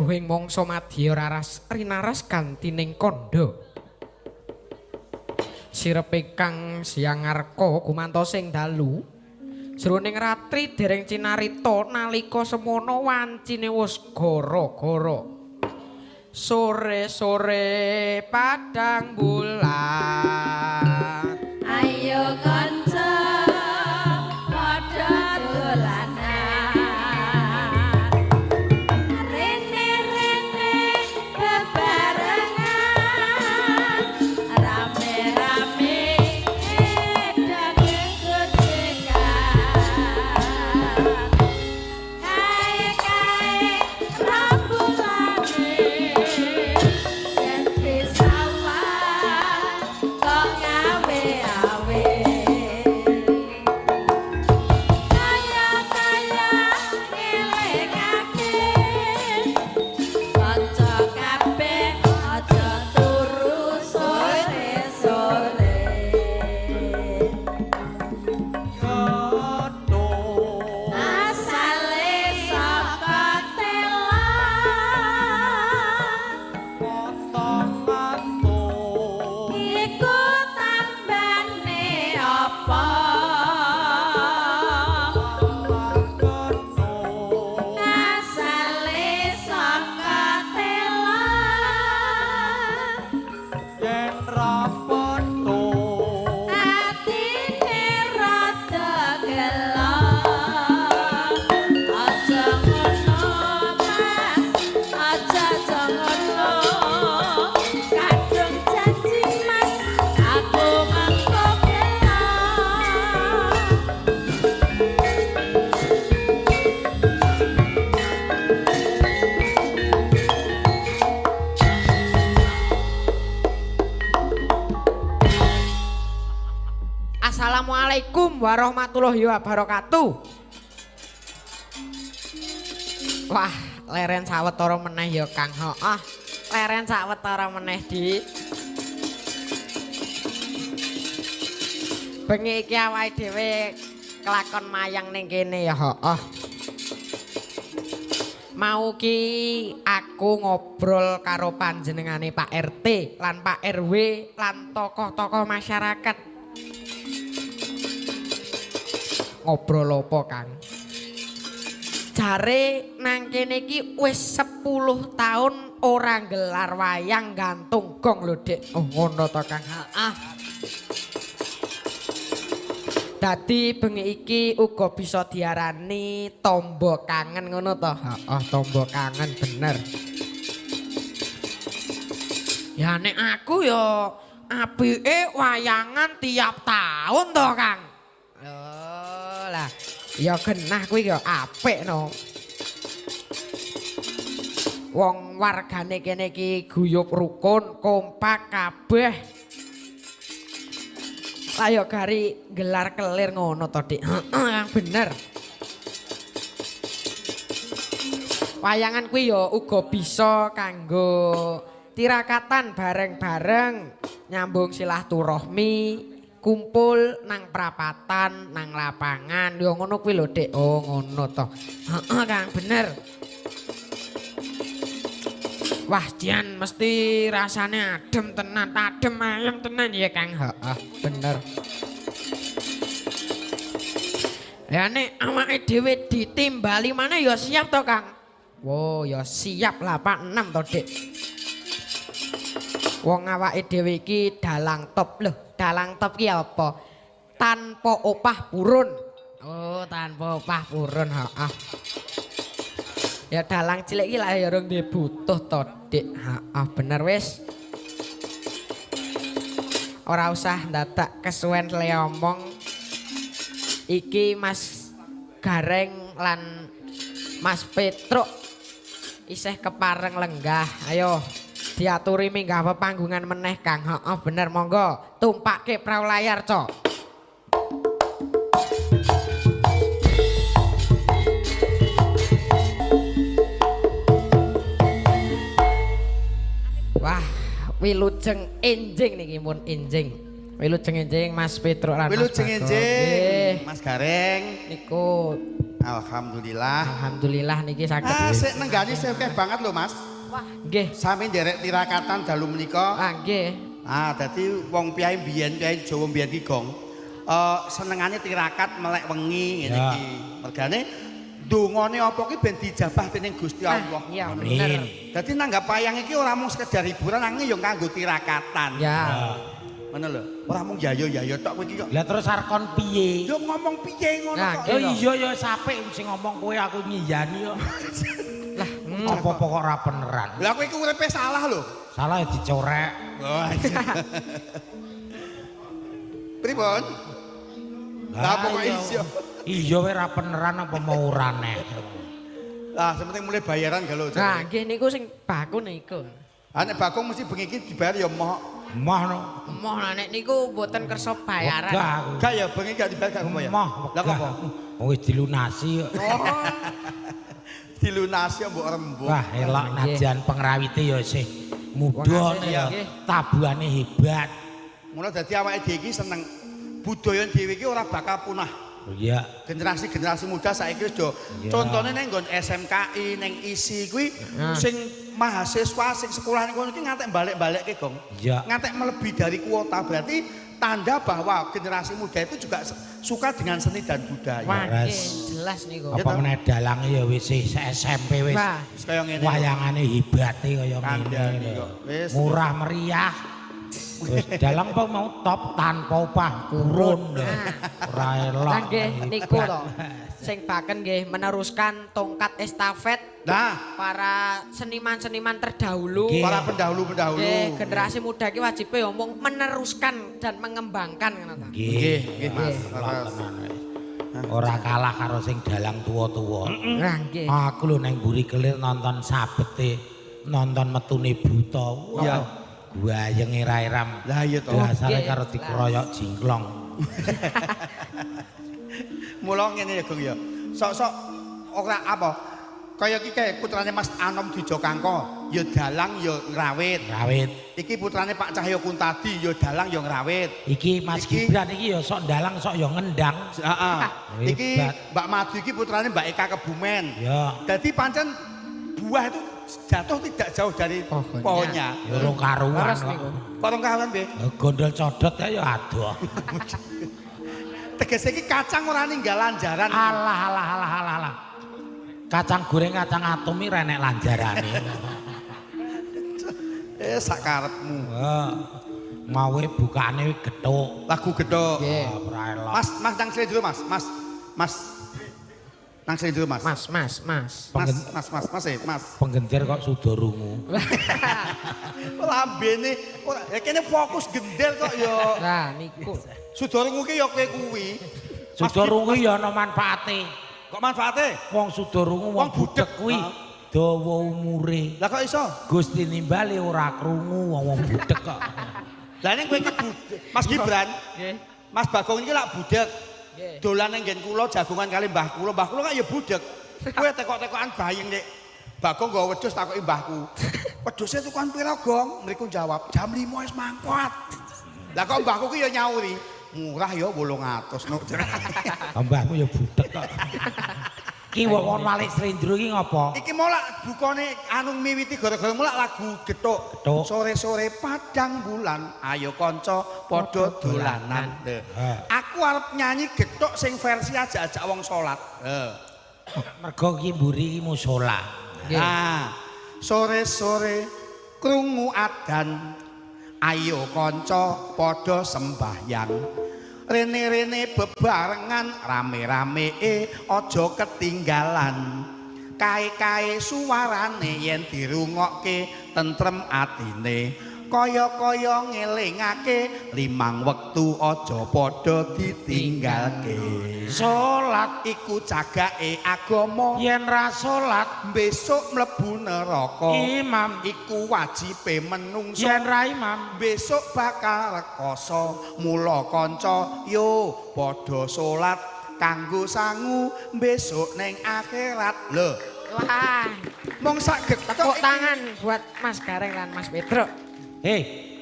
Puruhing mangsa madya raras rinaras gantining kandha. Sirepe kang siangarka gumantosing dalu. Jroning ratri dereng cinarita nalika semono wancine wis gara-gara. Sore-sore padang bulan. Ayo kanca padha dolanan. Rene-rene bebarengan. Rame-rame daging gojekan. Kae-kae rambulane yen disawan kok ngawe-awe. Kaya-kaya ngelingake kanca kabeh aja turu sore-sore. Asale saka telan iku tambane apa? Asale saka telan atine rada gelap. Aja ngono Mas, aja ngono. Kadung janji Mas, aku mangko gelap. Assalamualaikum warahmatullahi wabarakatuh. Wah, leren sawetara meneh ya Kang. Heeh. Leren sawetara meneh, Dik. Bengi iki awake dhewe kelakon mayang ning kene ya, heeh. Mau ki aku ngobrol karo panjenengane Pak RT lan Pak RW lan tokoh-tokoh masyarakat. Ngobrol apa, Kang? Jare nang kene iki wis 10 taun ora gelar wayang gantung gong lho, Dik. Oh, ngono to, Kang. Heeh. Dadi bengi iki uga bisa diarani tombo kangen ngono to. Heeh, tombo kangen bener. Ya nek aku ya apike wayangan tiap taun to, Kang. Oh lah, ya genah kuwi ya apik no. Wong wargane kene iki guyub rukun, kompak kabeh. Ayo gari gelar kelir ngono to, Dik. Heeh, bener. Wayangan kuwi ya uga bisa kanggo tirakatan bareng-bareng, nyambung silaturahmi, kumpul nang prapatan, nang lapangan. Yo ngono kuwi lho, Dik. Oh, ngono to. Heeh, Kang, bener. Wah, jan mesti rasane adem tenan, adem ayem tenan ya, Kang. Heeh, bener. Ya nek awake dhewe ditimbali mana ya siap to, Kang. Wo, ya siap 86 to, Dik. Wong awake dhewe iki dalang top lho. Dalang top ki apa? Tanpa opah purun. Oh, tanpa opah purun, heeh. Ya dalang cilik iki lah ya rung duwe butuh to, Dik. Heeh, bener wis. Ora usah ndadak kesuwen le omong. Iki Mas Gareng lan Mas Petruk isih kepareng lenggah. Ayo diaturi minggah pepanggungan meneh, Kang. Heeh, bener, monggo tumpake prau layar, Cok. Wah, wilujeng enjing niki mun enjing. Wilujeng enjing Mas Petruk lan Mas Wilujeng Bagong. enjing. Nggih. Mas Gareng. Niku Alhamdulillah. alhamdulillah niki saged. Sik nenggani sewekeh banget lho Mas. Wah, nggih. Sami nderek tirakatan dalu menika. Nggih. Dadi wong piyai biyen piyai Jawa biyen ki gong. Senengane tirakat melek wengi ngene iki. Mergane dongane apa ki ben dijabah dening Gusti Allah. Iya, bener. Dadi nanggap wayang iki ora mung sekedar hiburan nanging ya kanggo tirakatan. Ya. Ngono lho. Ora mung yayo tok kowe iki kok. Lah terus arep kon piye? Yo ngomong piye ngono Nah, kok. Oh iya ya sapik sing ngomong kowe aku ngiyani yo. Lah, Apa-apa kok ora beneran. Lah kowe iki uripe salah lho. Salah ya dicorek. Oh, pripun? Lah pokoke iso. Iya kowe ora beneran apa mau ora neh. Lah sepenting mulai bayaran galo. nah nggih niku sing baku niku. Nek bakung mesti bengi iki dibayar ya moh. Moh no. Moh nek niku mboten kersa bayaran. Wegah aku. Gak ya bengi gak dibayar gak ya. Moh. Lah apa? Wis dilunasi kok. Oh. Dilunasi mbok rembug. Wah, elok najan pengrawite ya isih muda Makasih, ya. nggih. Tabuhane hebat. Mula dadi awake dhewe iki seneng budaya dhewe iki ora bakal punah. Iya. Generasi-generasi muda saiki wis do contone ning nggon SMKI ning ISI kuwi sing mahasiswa sing sekolah ning kono iki ngantek balik-balikke Gong. Iya. Ngantek melebihi dari kuota berarti tanda bahwa generasi muda itu juga suka dengan seni dan budaya. Wah, nggih Res. jelas niku. Apa meneh dalange ya wis SMP wis. Wah, Wis kaya ngene. Wayangane hebate kaya Kandhani ngene. kok. Wis. Murah meriah. Wis dalang apa mau top tanpa upah kurun. Ora elok. lah nggih niku hebat. to. Sing baken nggih meneruskan tongkat estafet Nah, para seniman-seniman terdahulu. Nggih. para pendahulu-pendahulu. Nggih, generasi muda iki wajib ngomong meneruskan dan mengembangkan ngono ta. Nggih, Nggih, Mas. elok tenan wis. Ora kalah karo sing dalang tuwa-tuwa. Lah nggih. Aku lho nang mburi kelir nonton sabete, nonton metune buta. Iya. Guayeng era-eram. Lah iya to. Dasare Nggih. karo dikeroyok jingklong. Mula ngene ya Gong ya. Sok-sok ora apa. Kaya iki kae putrane Mas Anom Dijokangko, ya dalang ya ngrawit. Rawit. Iki putrane Pak Cahyo Kuntadi, ya dalang ya ngrawit. Iki Mas Iki- Gibran iki ya sok dalang sok ya ngendang. Heeh. Iki Hebat. Mbak Madu iki putrane Mbak Eka Kebumen. Ya, Jadi pancen buah itu jatuh tidak jauh dari Pohonnya. pohonnya. ya ora karuan Leres kok. niku. Korong kawan be. Gondol codot ya adoh. Tegese iki kacang ora ninggal lanjaran. Alah. Kacang goreng kacang atomi renek lanjarane. Sak karepmu. Mawe bukane gethuk. Lagu gedhok. Nggih. Ora elok. Mas nang sini dulu Mas. Nang sini dulu Mas. Mas. Mas. Penggentir kok sudo rungu. Lambene ora ya kene fokus gendel kok ya. Lah niku. Sudormu ki ya kowe kuwi. Sudo rungu ya ana manfaate. Kok manfaate? Wong sudo rungu wong Wong budhek. budhek kuwi dawa umure. Lah kok iso? Gusti nimbali ora krungu wong budhek kok. Lah ning kowe iki Mas Gibran, Nggih. Mas Bagong iki lak budhek. Nggih. Dolan ning nggen kula jagongan kali mbah kula. Mbah kula kan ya budhek. Kowe tekok-tekokan bayeng nek Bagong nggawa wedhus takoki mbahku. Wedhuse tukuan pira, Gong? Mriku jawab, jam 5 wis mangkot. Lah kok mbahku ki ya nyauri, murah ya 800 no. Mbahmu ya budhek kok. Ki wong Malik Slendro iki ngopo? Iki molak bukane anu miwiti gara-gara molak lagu gethuk. Gethuk. Sore-sore padang bulan, ayo kanca padha dolanan. Aku arep nyanyi gethuk sing versi ajak-ajak wong salat. Mergo ki mburi iki musala. Nggih. Nah, sore-sore krungu adan, ayo kanca padha sembahyang. Rene-rene bebarengan rame-rame aja ketinggalan. Kae-kae suarane yen dirungokke tentrem atine. Kaya-kaya ngelingake limang wektu aja padha ditinggalke. Salat iku cagake agama. Yen ra salat Besok mlebu neraka. imam, Iku wajibe menungso. yen ra imam Besok bakal rekoso. Mula kanca yo padha salat kanggo sangu besok ning akhirat. Lho, Wah, mong sak tepuk getok tangan buat Mas Gareng lan Mas Petro.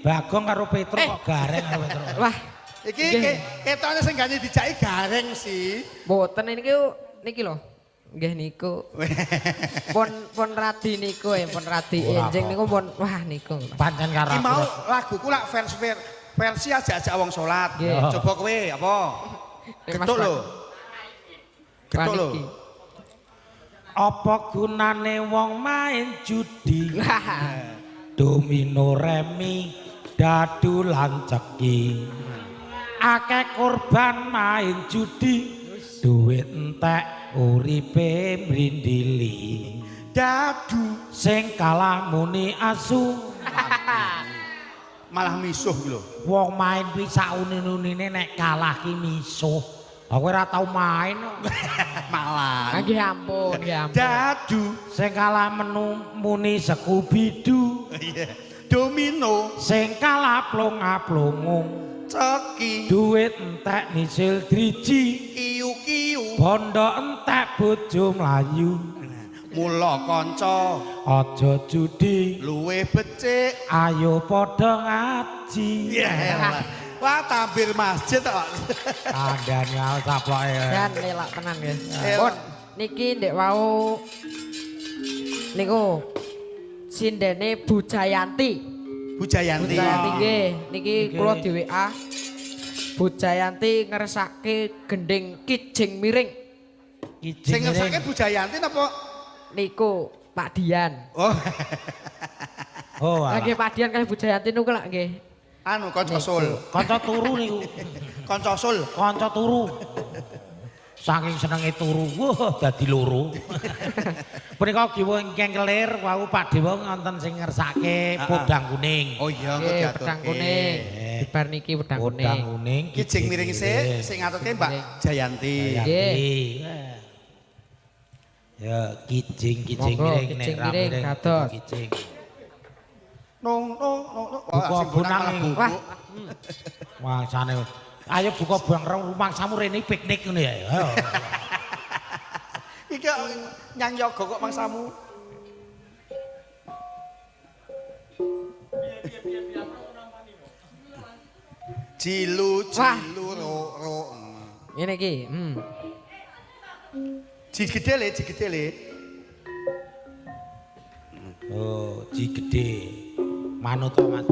Bagong karo Petro kok gareng karo Petro. Wah, Iki Nggih. ketone sing gane dijaki gareng sih. Mboten niki lho. Nggih niku. Pun radi niku pun radi Ora enjing apa. niku pun wah niku. Pancen karo Iki aku. mau laguku lak versi ajak-ajak wong salat. Nggih. Coba kowe apa? Getuk lho. Getuk lho. Paniki. Apa gunane wong main judi? Domino remi dadu lan ceki. Akeh korban main judi. Duit entek uripe mrindili. Dadu Sing kalah muni asu. malah misuh ku lho. Wong main kuwi sauni-unine nek kalah ki misuh. Aku ora tau main. Malah. Nggih ampun, nggih ampun. Dadu. Sing kalah muni Scooby-Doo. Iya. Domino. Sing kalah plong-aplongung. Ceki. Duit entek nisil driji. Kiyu-kiyu. Bondo entek bojo mlayu. Mula kanca. Aja judi. Luwe becik. Ayo padha ngaji. Ya elah. Wah tampil masjid kok. Kandhane aku saploke. Dan lelak tenan nggih. Elak. Pun niki ndek wau niku sindene Bu Jayanti. Bu Jayanti. Bu Jayanti nggih, niki kula di WA. Bu Jayanti ngersake gending kijing miring. Sing ngersake Bu Jayanti napa? Niku Pak Dian. Oh, Oh, Lagi Pak Dian kali Bu Jayanti niku lak nggih. anu kanca sul. kanca turu niku. Kanca sul. Kanca turu. Saking senenge turu, wah dadi loro. Punika kiwa ingkang kelir wau Pak Dewa ngonten sing ngersake podang kuning. Oh iya, kok Nggih, diaturke. pedang kuning. Bar niki pedang Podang kuning. kuning. Kijing miring sik sing ngaturke Mbak Jayanti. Nggih. Ya, kijing Monggo, miring kijing nek miring, rame kados. kijing. Nong. Buka sing bunang malah iki. buku. Wah, sane. Ayo buka buang rumang samu rene piknik ngene ya. Ayo. Iki nyang yoga kok mangsamu. Jilu ro. Ngene iki. Jigede le. Oh, ji gede. Manut to, Mas.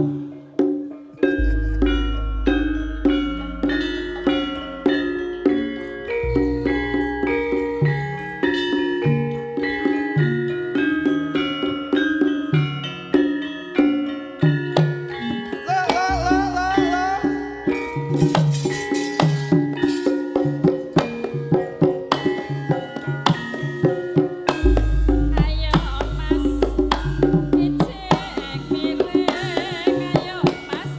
Ayo Mas, ijek mireng. Ayo Mas,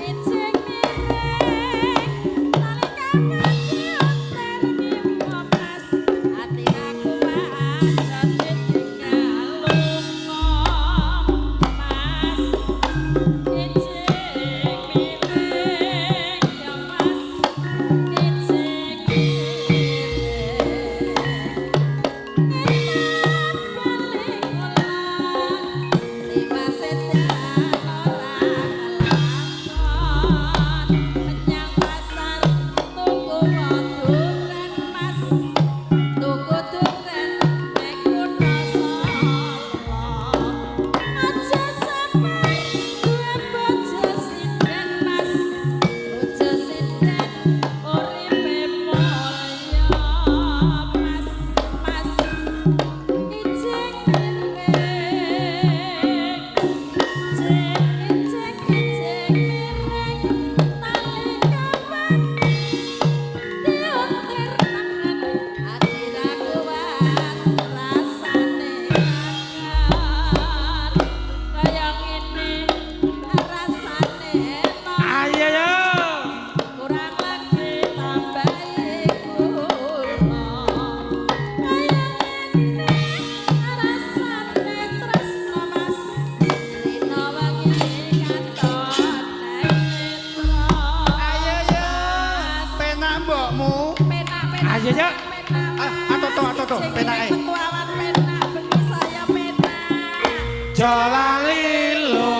ijek mireng. Nalika mati oter nimo Mas, ati aku wajan ditinggal lunga. Mas, ijek mireng ya Mas, ijek mireng. Ayo yo. Kurang lagi tambahi kurma. Kaya ngene rasane tresno Mas. Rina wengi katon netra. Ayo ya, penak mbokmu. Penak-penak. Ayo, Cak. Penak. Atoto, penake. Petuawan penak bengi saya penak. Jolalilo.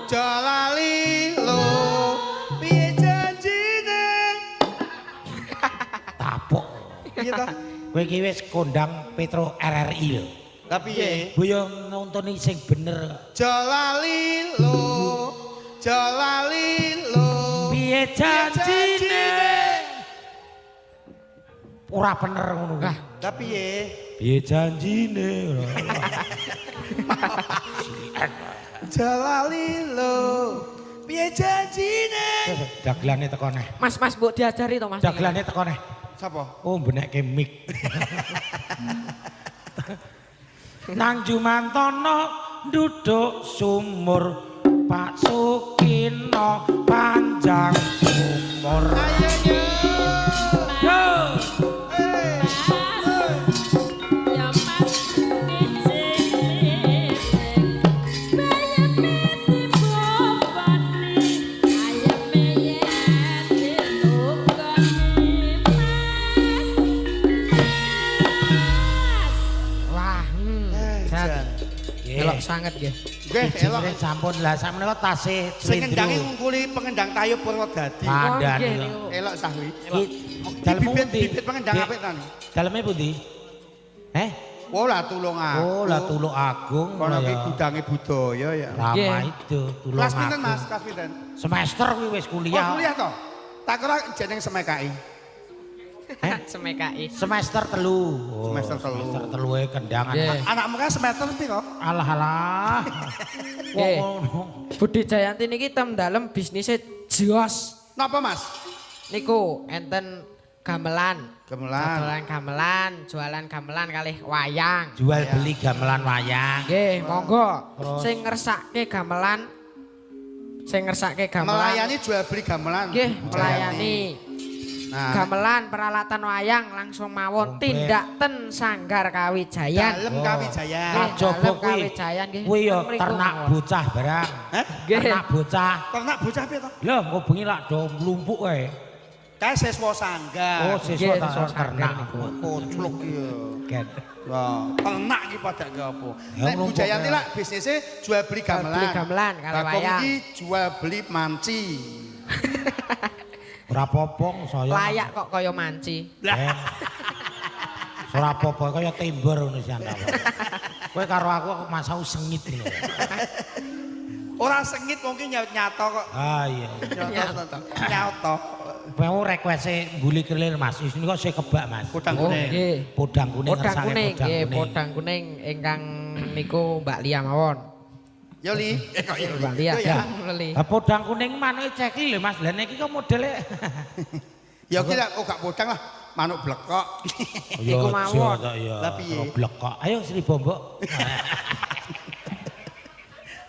Jalali lo. Kowe iki wis kondang Petro RRI lho. Lah piye? Kowe yo nuntuni sing bener. Jalalilo. Jalalilo. Piye janjine? Ora bener ngono. Lah, Lah piye? Piye janjine? Jalalilo. Piye janjine? Dagelane teko neh. Mas mbok diajari to Mas. Dagelane teko neh. Sapa? Oh benekke mik. Nang Jumantono duduk sumur Pak Sukino panjang umur. Ayo yo. Yo. Ya Mas ngicing bayame dibobani ayame yen ditugani Mas. Wah, jan. Jan. Elok sanget nggih. Nggih, elok. Elok sampun lah sakmenika tasih Sing ngendangi slendro. ngungkuli pengendang tayub Purwodadi. Pandan. nggih, lho. niku. Elok sahwi. Dalem Bibit pengendang apik ta nih? Daleme pundi? Oh lah tulung aku. Oh, lah Tuluk Agung. Kono ya. ki gudange budaya ya. Rama Nggih. itu Tuluk Kelas pinten Agung. Mas? Kelas pinten? Semester kuwi wis Oh, kuliah. kuliah to? Tak kira jeneng SMKI. Semekai. Semester 3. Oh, Semester telu. Semester 3 e kendangan. Nggih. Anakmu kan semester piro? Alah alah. Nggih. Wong ngono. Budi Jayanti niki tem dalem bisnisnya jos. Napa Mas? Niku enten gamelan. Gamelan. Dodolan gamelan, jualan gamelan kalih wayang. Jual beli gamelan wayang. Nggih, monggo. Terus? Sing ngersake gamelan. Sing ngersake gamelan. Melayani jual beli gamelan. Nggih, melayani. Nah, Gamelan peralatan wayang langsung mawon Komplit. tindak ten Sanggar Kawijayan. dalem Oh. Kawijayan. Nggih. Coba dalem kuwi. Kawijayan nggih. Kuwi ya Mriku ternak mawon. bocah barang. Hah? Nggih. Ternak bocah. Ternak bocah piye to? Lho, kok bengi lak do mlumpuk kae. Kae siswa sanggar. Oh, siswa Nggih, tak siswa ternak. sanggar Kocluk iya. Ken. Wah, ternak iki pada ge apa? Ya, Nek Bu numpuk Jayanti ya. lah bisnisnya jual beli gamelan. beli gamelan, kali Bagong wayang. iki jual beli manci. Ora apa-apa saya. Layak kok kaya manci. Eh. Ora apa-apa kaya timber ngono sian ta. Kowe karo aku masau sengit ngono. Ora sengit mungkin nyaut-nyato kok. Ah iya. Nyato. Mau request guli kelir Mas. Wis niku sik kebak Mas. Podang Oh kuning. nggih. Podang kuning Podang ngersake kuning, podang nggih, kuning. podang kuning ingkang niku Mbak Lia mawon. Yo Li. Kok yo Mbak Lia, Yo ya. Leli. Lah podang kuning manuke cekli lho Mas. Lah niki kok modele. Ya ki lah kok gak podang lah. Manuk blekok. Iku mawon. Lah piye? blekok. Ayo Sri Bombok.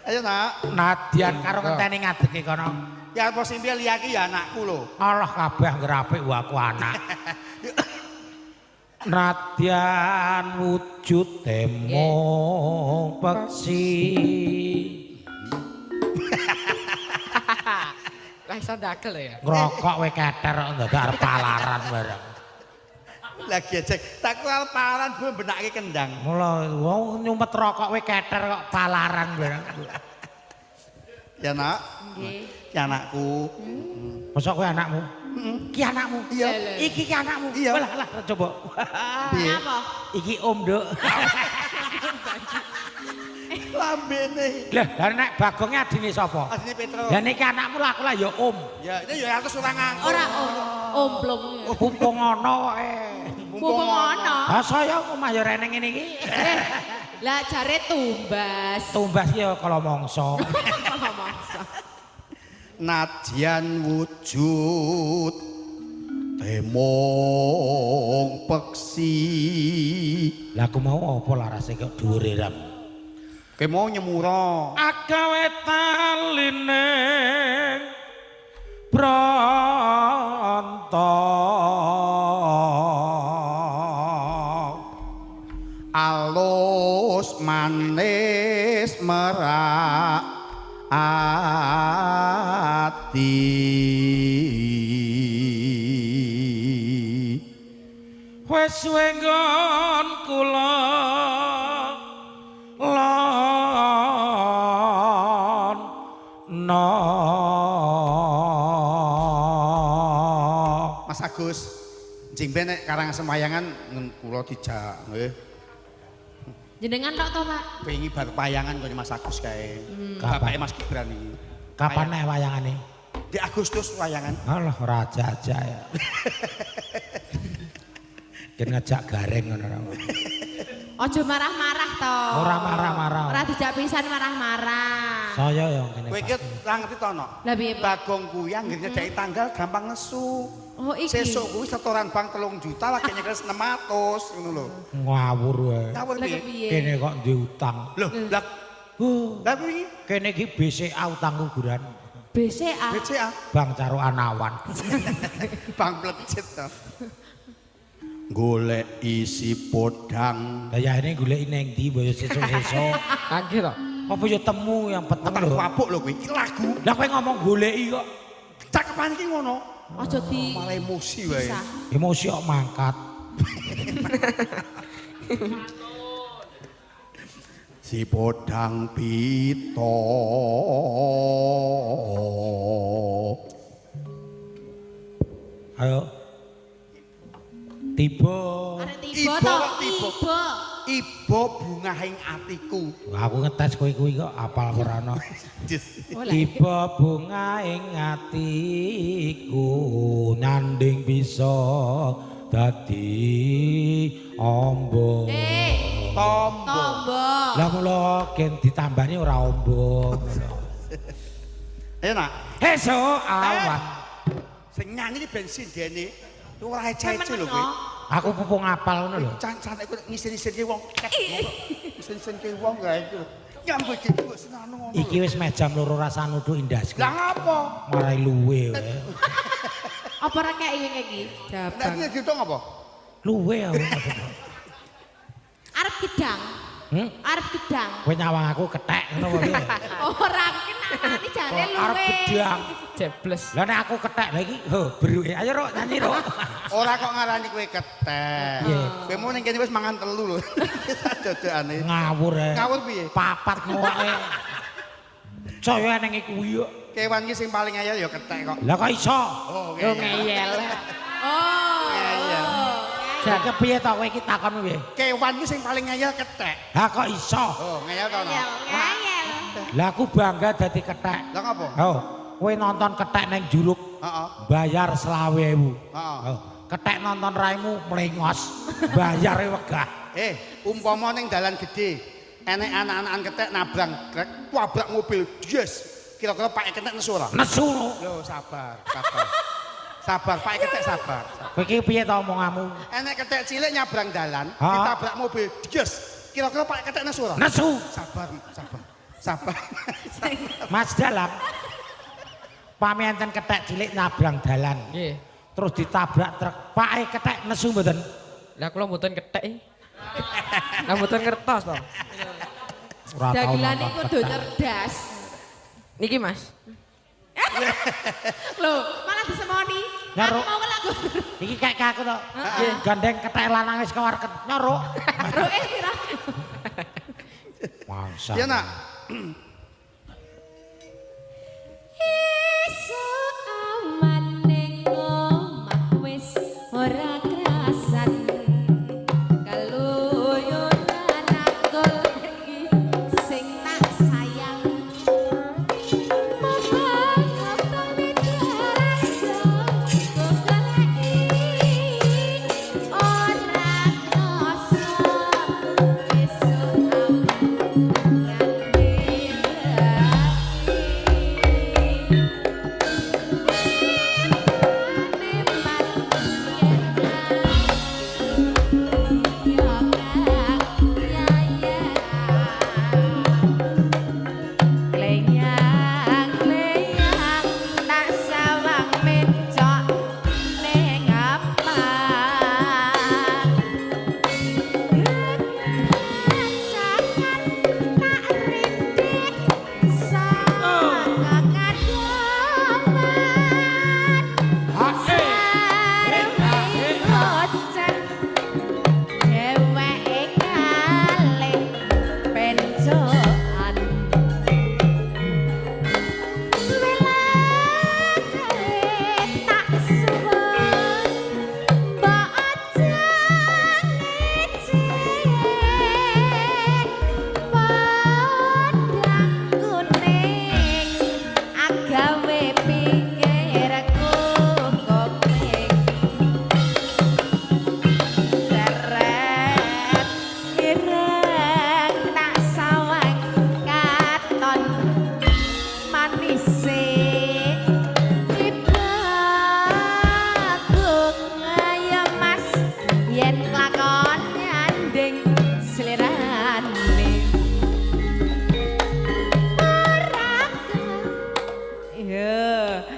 Ayo nak. Nadian karo ngenteni ngadeke kono. Ya apa sing piye Lia ki ya anakku lho. Allah kabeh ngrapik aku anak. Nadian wujud temong peksi. Lah iso ndakel ya. Ngrokok we keter kok ndadak arep palaran bareng. Lagi ejek. Tak kira paran gue benake kendang. Mula wong nyumet rokok we keter kok palaran bareng. Ya nak. Nggih. Ki anakku. Mosok kowe anakmu? Ki anakmu. Iya. Iki ki anakmu. Iya. Lah coba. Piye? Apa? Iki Om Nduk. Lambene. Lah nek Bagongnya adine sapa? Asline Petro. Lah niki anakmu lah aku lah ya Om. Ya, itu ya aku surang nganggur. Ora omblong. Mumpung ana kowe. Mumpung ana. Ha saya omah ya rene ngene iki. Lah jare tumbas. Tumbas ya kala mangsa. Kalau mangsa. Nadyan wujud temong peksi. Lah aku mau apa larase kok dhuwure ram. Kowe mau nyemura. Agawe taline pronto. Alus manis merak ati. Wes suwe nggon kula lon no. Mas Agus, Jimbe nek Karangasem wayangan kula dijak nggih. Jenengan tok to, Pak? Wingi bar wayangan kaya Mas Agus kae. Kapan? Bapake Mas Gibran iki. Kapan nek wayangane? Di Agustus wayangan. Alah raja aja ya. Ken ngajak gareng ngono ra. Ojo marah-marah to. Ora marah-marah. Ora dijak pisan marah-marah. Saya ya kene. Kowe iki ra ngerti to no? Lah piye, Pak? Bagong kuwi anggere nyedaki tanggal gampang nesu. Oh, iki. Sesuk kuwi setoran bank 3 juta lagi nyekel 600 ngono lho. Ngawur wae. Ngawur Lah piye? kepiye? Kene kok ndek utang. Loh, lah lah kuwi Kene iki BCA utang kuburan. BCA. BCA Bang Caro Anawan. bank plecit to. Golek isi podang. Lah ya ini golek ning ndi boyo sesuk-sesuk. Lagi to. Apa ya temu yang peteng Tekan lho. wapuk lho kuwi. Iki lagu. Lah kowe ngomong goleki kok Cakepan iki ngono. Ojo di Malah emosi wae. pisah. emosi kok mangkat. Si podang pito. Ayo. Tiba. Arek tiba Iba to, kok tiba. iba. Iba bungahing atiku. Aku ngetes kowe kuwi kok apal ora ana. Oh, lah. Tiba bunga ing atiku nanding bisa dadi ombo. Tombo. Tombo. Lah mula gen ditambani ora ombo. Ayo nak. Esuk awan. Sing nyanyi iki bensin dene. Ora ece-ece lho Temen kowe. Aku pupung apal ngono lho. Can-can iku ngisir-isirke wong. Ngisir-isirke wong gae iku. Nyambut iku seneng ngono. Iki wis jam 2 rasa nuthuk indasku. Lah ngapa? Marai luwe wae. Apa ora kek iki? Nek Jabang. iki ditung apa? Luwe aku. Arep gedang. Arep gedang. Kowe nyawang aku kethek ngono wae. Ora kenani jare luwe. Arep gedang. Jebles. Lah nek aku kethek lha iki, ho, beruke. Ayo Rok, nyanyi Rok. Ora kok ngarani kowe ketek. Piye? Kowe mau ning kene wis mangan telu lho. Dodokane. Ngawur ae. Ngawur piye? Papat ngoke. Saya ning kuwi kok. Kewan iki sing paling ayel ya ketek kok. Lah kok iso? Oh, Yo ngeyel. Oh. Iya. Jadi piye to kowe iki takon piye? Kewan iki sing paling ayel ketek. Lah kok iso? Oh, ngeyel to no. Ngeyel. Lah aku bangga dadi kethek. Lah ngapa? Oh, kowe nonton kethek ning Juruk Heeh. bayar 20.000. Heeh. Oh, kethek nonton raimu mlengos bayare wegah. Umpama ning dalan gede, enek anak-anakan ketek nabrang krek, wabrak mobil, yes. Kira-kira Pak Ketek nesu ora? Nesu lho. Lho, sabar, sabar. Sabar, Pak Ketek sabar. Kowe iki piye to omonganmu? Enek ketek cilik nyabrang dalan, Ha? ditabrak mobil, yes. Kira-kira Pak Ketek nesu ora? Nesu. Sabar, sabar. Sabar. Mas Dalam. Pami enten kethek cilik nyabrang dalan. Nggih. Terus ditabrak truk. Pake kethek nesu mboten? Lah kula mboten kethek. Lah mboten ngertos to. Ora tau Dagelane nonton kudu kethek. cerdas. Niki Mas. Loh, malah disemoni. Nyaruk. Aku mau lagu. Iki kayak aku to. Gandeng kethek lanang wis kewarket nyoro. Roe pira? Mangsa. Ya nak. Esuk awan ning omah wis ora krasan. Kaluyuran aku iki sing tak sayang. Monggo rasa goleki ora krasa. Esuk awan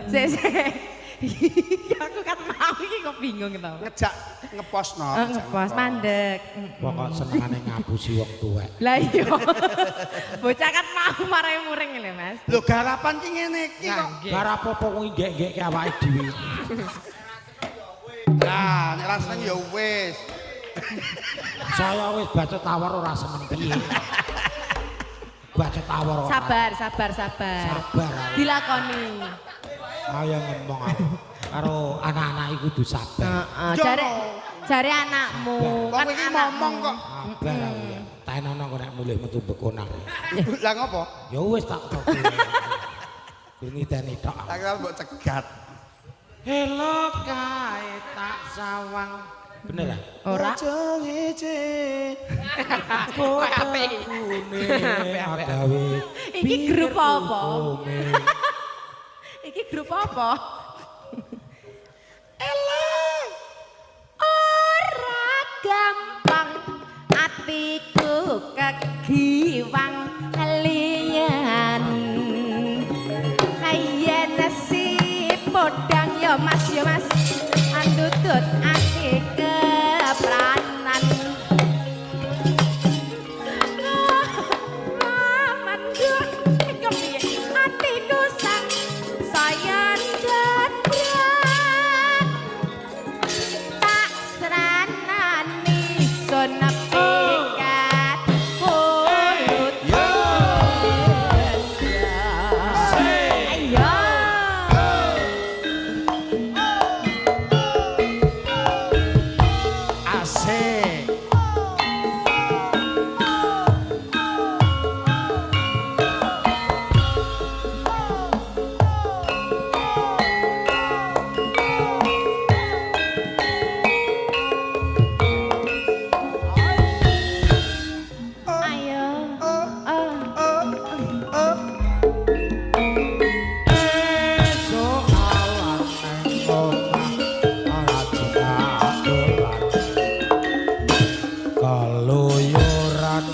Sik. Aku kan mau iki kok bingung to. Ngejak ngeposno. Ngepost mandek. Pokok senengane ngapusi wong tuwek. Lah iya. Bocah kan mau marai muring lho, Mas. Lho garapan ki ngene iki kok. Garap apa kuwi nggek-nggek awake dhewe. Lah nek ra seneng ya wis. Saya wis baca tawar ora seneng piye. Baca tawar kok. Sabar. Sabar. Dilakoni. Ayo ngomong aku. Karo anak-anak iku kudu sabar. Heeh, jare anakmu Wong iki ngomong kok. Sabar aku ya. Tak enono kok nek mulih metu bekonak. Lah ngopo? Ya wis tak kok. Ngiteni tok. Tak kira mbok cegat. Hello kae tak sawang. Bener ah? ora. Iki grup apa? Iki grup apa? Ora gampang atiku kegiwang liyan. Yen si podang ya Mas andutut ati kepranan. Mandut kepiye atiku sang sayan dadrak tak seranani sun pikat kulut ayo Asik. ayo Esok awan neng omah ana jinadolan. Kaluyuran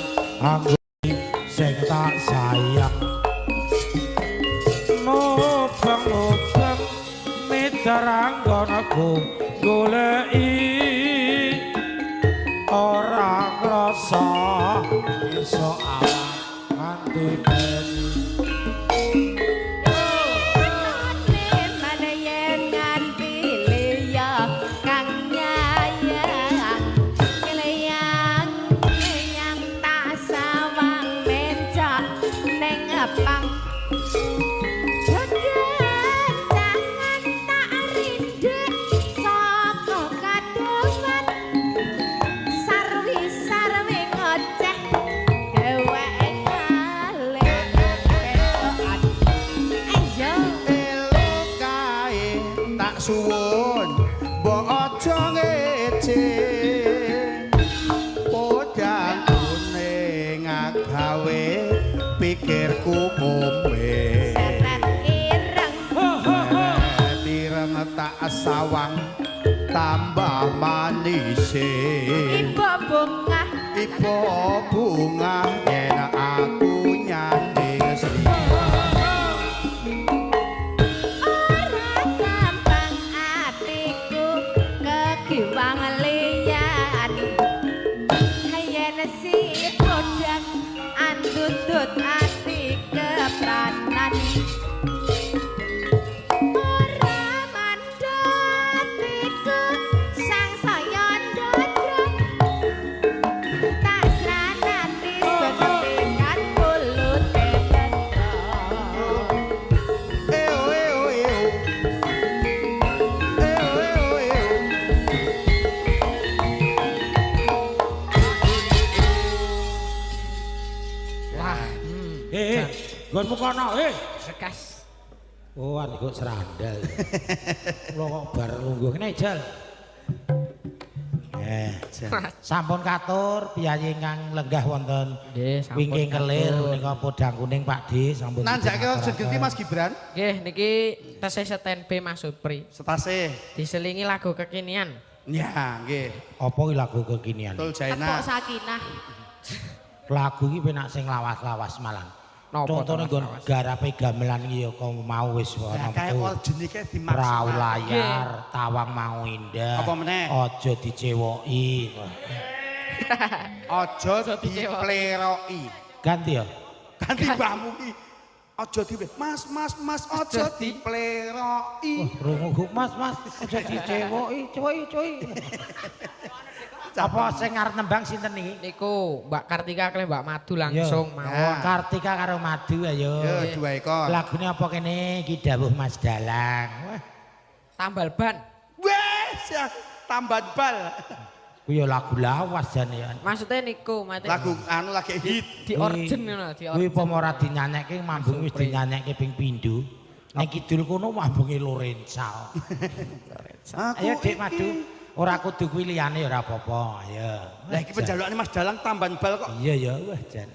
anggone sing tak sayang. Nobang-nobang midaranggonaku goleki ora krasa esok awan nganti bengi. mana yen nganti liya kang nyayang liyang tak sawang mencak ning apang jangan tak rindek saka kadongan sarwi ngoceh dheweke kalih kecokan ayo Elo kae tak suwun mbok aja ngece. Podang kuning gawe pikirku kombe. seret ireng Tireng tak sawang tambah manise. ibu bungah Ipo bunga yen aku nyanding sri. ora gampang atiku kegiwang liyan yen si podang andutut ati kepranan ora mandhat atiku sang saya ndadrak tak sranati sedekan kulut bendro Eo eo eo. Eo eo eo. Wah, Gonmu kono, bekas. Oh, ane kok serandal. Kula kok bar lungguh kene, Jal. Sampun katur piyayi ingkang lenggah wonten Nggih, sampun wingking kelir katur. menika podang kuning Pak D sampun. Nanjake aja ganti Mas Gibran. Nggih, niki tesih stand B Mas Supri. Setase. Diselingi lagu kekinian. Ya, nggih. Apa ki lagu kekinian? Betul tepuk Jaina. sakinah Lagu iki penak sing lawas-lawas malan. Napa Contone nggon garape gamelan iki ya kok mau wis Lah ana kae metu. orjenike Prau dimaksimal. layar, tawang mau indah. Apa meneh? Aja dicewoki. Aja dipleroki. Ganti ya. Ganti mbahmu ki. Aja mas aja dipleroki. Rungu Mas, aja dicewoki, cuy. Apa sing arep nembang sinten iki? Niku Mbak Kartika kali Mbak Madu langsung Yo. mawon. Kartika karo Madu ayo. Yo dua ekor. Lagune apa kene iki dawuh Mas Dalang. Wah, Tambal ban. Wes ya tambahan bal. kuwi ya lagu lawas jane ya. Maksudnya niku mate. Lagu anu lagi hit. di origin ngono, di Kuwi origin. apa ora dinyanyekke mambung wis dinyanyekke ping pindho. Nek kidul kono mambunge Lorenzal. Ayo Dik Madu. Ora kudu kuwi liyane ora apa-apa. Ayo. Lah iki penjalukane Mas Dalang tambahan bal kok. Iya ya, wah jan.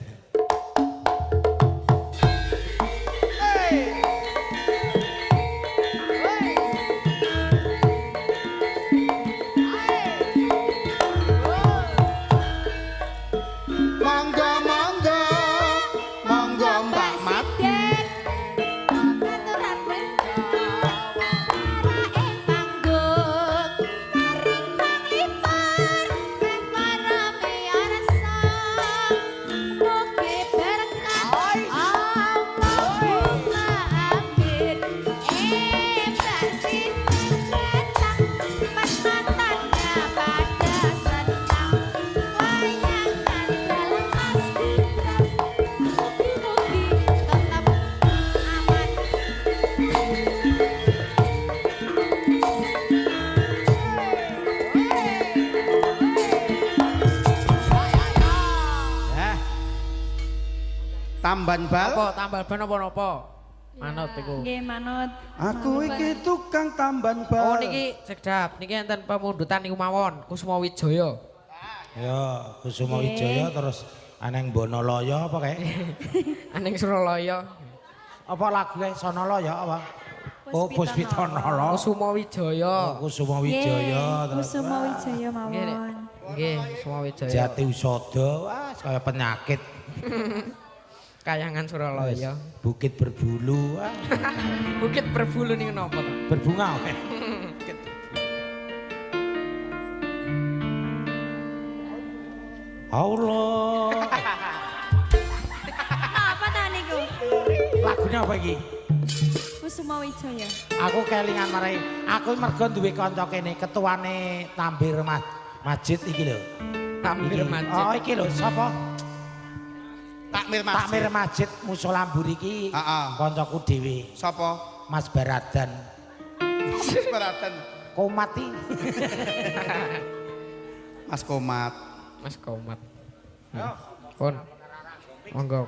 Monggo Mbak Mat. Tambahan bal. Apa tambal ban apa napa? Manut iku. Nggih manut. Aku iki tukang tambahan bal. Oh niki cekdap, niki enten pemundutan niku mawon Kusuma Wijaya. Ya, Kusuma Wijaya terus aneng Bonolaya apa kae? Aning Suralaya. Apa lagu e Sonalaya apa? Oh, Puspitanala. Kusuma Wijaya. Kusuma Wijaya terus Kusuma Wijaya Nggih, Nek. mawon. Nggih, Kusuma Wijaya. Jati Usada, wah kaya penyakit. Kayangan Suralaya. Bukit berbulu, wah. Bukit berbulu niku napa to? Berbunga. Allah. Apa ta niku? Lagune apa iki? Kusuma Wijaya. Aku kelingan marai. Aku mergo duwe kanca kene, ketuane Tambir Masjid iki lho. Tambir Iki. Masjid. Oh, iki lho sapa? Takmir Masjid. Takmir Masjid Mushola Mburi iki Heeh. kancaku dhewe, Sapa? Mas Baradan. Mas Baraten. Komati. Mas Komat. Mas Komat. Pun. Monggo.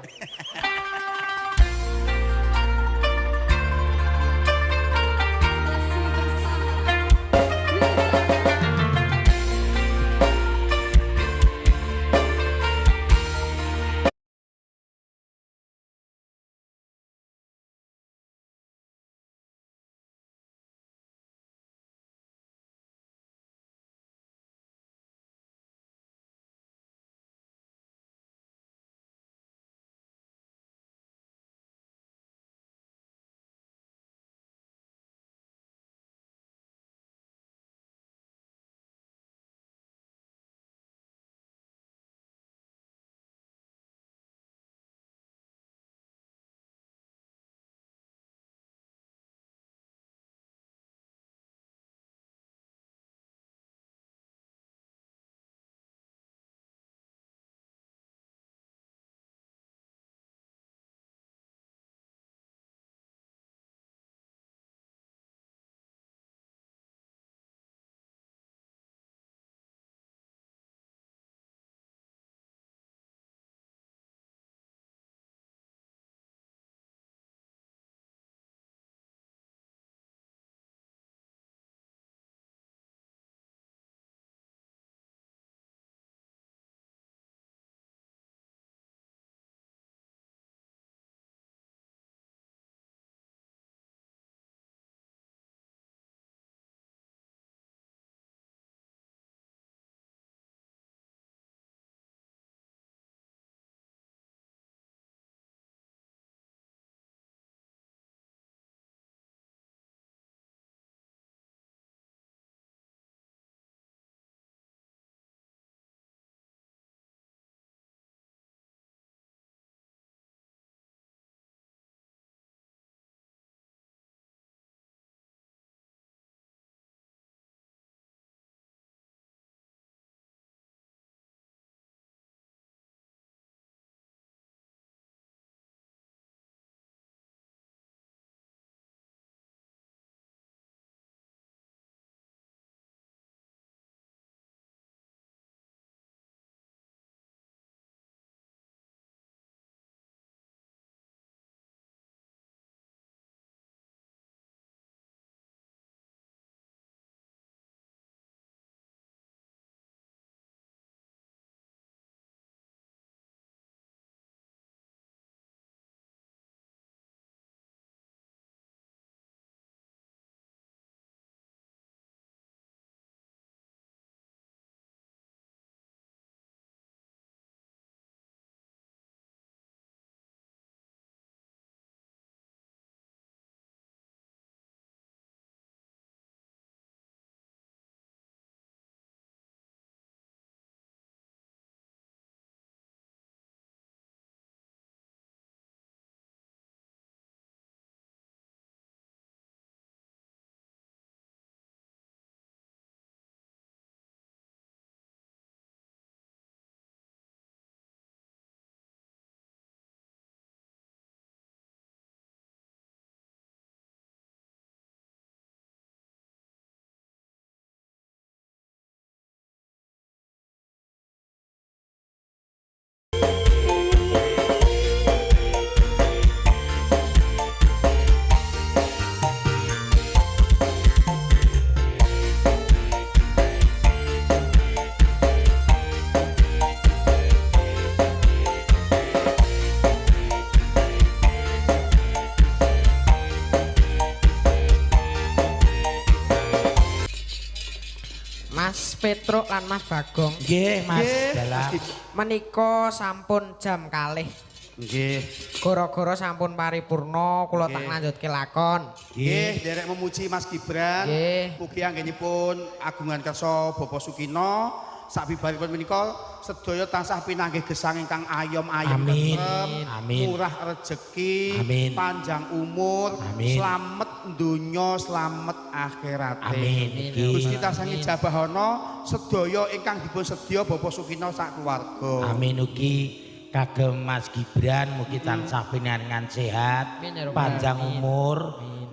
Petruk lan Mas Bagong. Nggih, Mas Dalam. Menika sampun jam kalih. Nggih. Gara-gara sampun paripurna kula tak lanjutke lakon. Nggih, derek memuji Mas Gibran. Nggih. Mugi anggenipun agungan kersa Bapak Sukino sabibaripun menika sedaya tansah pinanggih gesang ingkang ayom-ayom Amin. tentrem, Amin. murah rejeki, Amin. panjang umur, Amin. slamet donya, slamet akhirat. Amin. Gusti tansah ngijabahana sedaya ingkang dipun sedya Bapak Sukino sak keluarga. Amin ugi kagem Mas Gibran mugi tansah pinangan sehat, Amin, ya Rabbal panjang alamin. umur,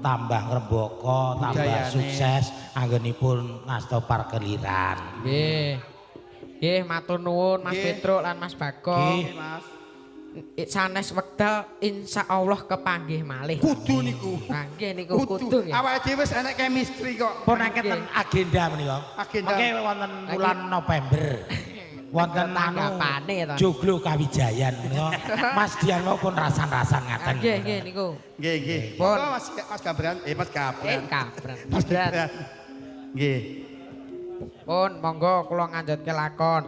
tambah ngrembaka, tambah Budayane. sukses anggenipun ngasta parkeliran. Nggih. Nggih, matur nuwun Mas Nggih. Petruk lan Mas Bagong. Nggih, Mas. Sanes wekdal insyaallah kepanggih malih. Kudu niku. Nah, nggih niku kudu nggih. Awake dhewe wis enek chemistry kok. Pun angketen agenda menika. Agenda. Mengke wonten bulan November. Wonten anu Tanggapane to. joglo kawijayan menika. Mas Dian pun rasan-rasan ngaten. Nggih, nggih niku. Nggih, nggih. Pun. Monggo Mas Gabran, Mas Gabran. Kabran. Mas Gibran. Gibran. Nggih. Pun monggo kula nganjutke lakon.